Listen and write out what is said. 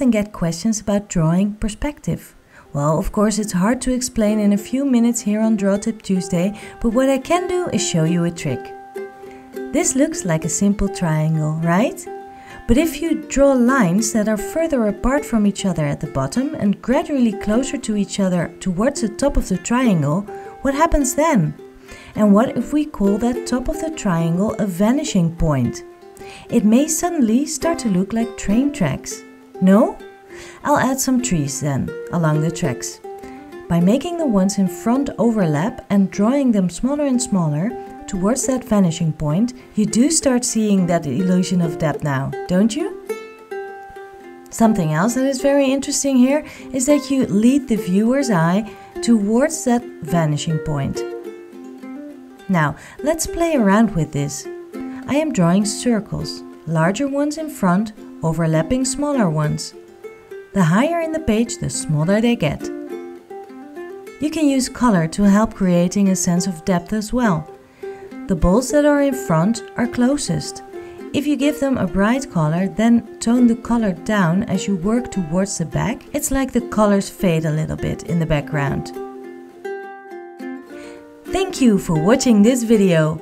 often get questions about drawing perspective. Well, of course it's hard to explain in a few minutes here on Draw Tip Tuesday, but what I can do is show you a trick. This looks like a simple triangle, right? But if you draw lines that are further apart from each other at the bottom and gradually closer to each other towards the top of the triangle, what happens then? And what if we call that top of the triangle a vanishing point? It may suddenly start to look like train tracks. No? I'll add some trees then, along the tracks. By making the ones in front overlap and drawing them smaller and smaller towards that vanishing point, you do start seeing that illusion of depth now, don't you? Something else that is very interesting here is that you lead the viewer's eye towards that vanishing point. Now, let's play around with this. I am drawing circles, larger ones in front, overlapping smaller ones. The higher in the page, the smaller they get. You can use color to help creating a sense of depth as well. The balls that are in front are closest. If you give them a bright color, then tone the color down as you work towards the back, it's like the colors fade a little bit in the background. Thank you for watching this video.